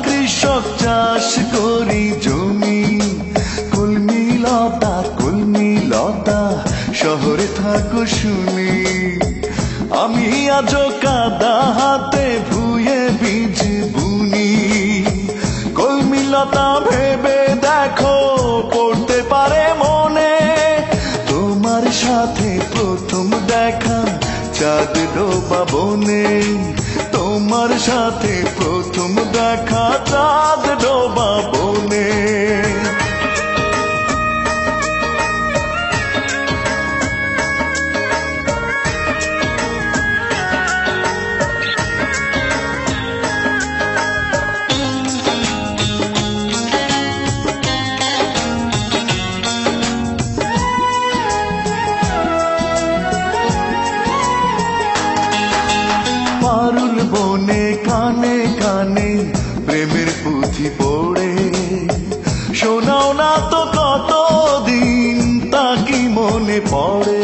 কৃষক চাষ করি জমি। কলমি লতা শহরে থাকো শুনি, আমি আজও কাদা হাতে ভুয়ে বীজ বুনি। কলমি লতা ভেবে দেখো পড়তে পারে মনে, তোমার সাথে প্রথম দেখা চাঁদ ডোবা বনে। তোমার সাথে প্রথম দেখা চাঁদ ডোবা বনে। পারুল বনে কানে কানে প্রেমের পুঁথি পড়ে, শোনাও না তো কতদিন তা কি মনে পড়ে।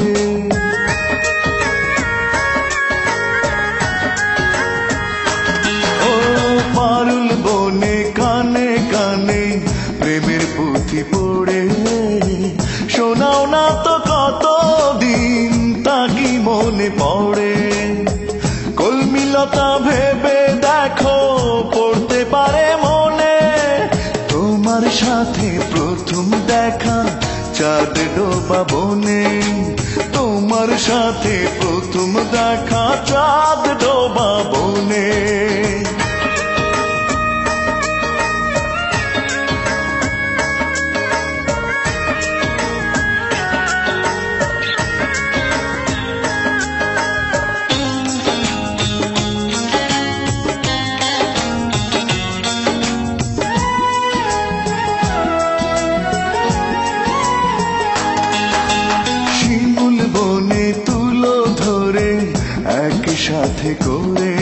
ও পারুল বনে কানে কানে প্রেমের পুঁথি পড়ে, শোনাও না তো কতদিন তা কি মনে পড়ে। কলমি লতা ভেবে দেখো পড়তে পারে মনে, তোমার সাথে প্রথম দেখা চাঁদ ডোবা বনে। তোমার সাথে প্রথম দেখা চাঁদ ডোবা বনে। সাথে করে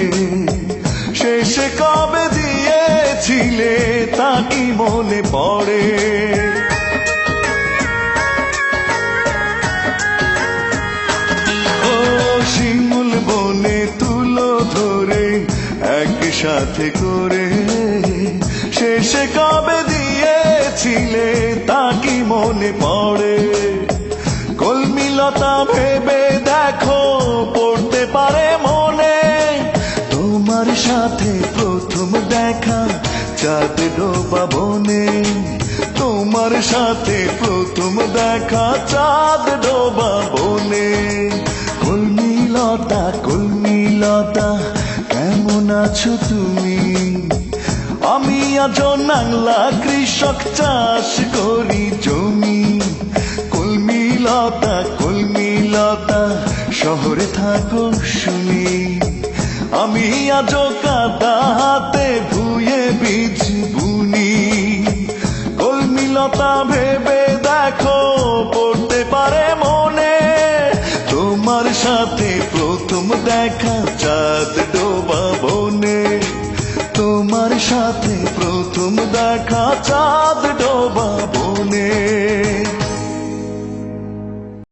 শেষে কবে দিয়েছিলে তা কি মনে পড়ে। ও শিমুল বনে তুলো ধরে একসাথে করে শেষে কবে দিয়েছিলে তা কি মনে পড়ে। কলমি লতা ভেবে দেখো পড়তে পারে মনে, তোমার সাথে প্রথম দেখা চাঁদ ডোবা বনে। তোমার সাথে প্রথম দেখা চাঁদ ডোবা বনে। কলমি লতা কেমন আছো তুমি? আমি আজও নাংলা কৃষক চাষ করি জমি। কলমি লতা শহরে থাকো শুনি, আমি আজও কাদা হাতে ভুয়ে বীজ বুনি। কলমি লতা ভেবে দেখো পড়তে পারে মনে, তোমার সাথে প্রথম দেখা চাঁদ ডোবা বনে। তোমার সাথে প্রথম দেখা চাঁদ ডোবা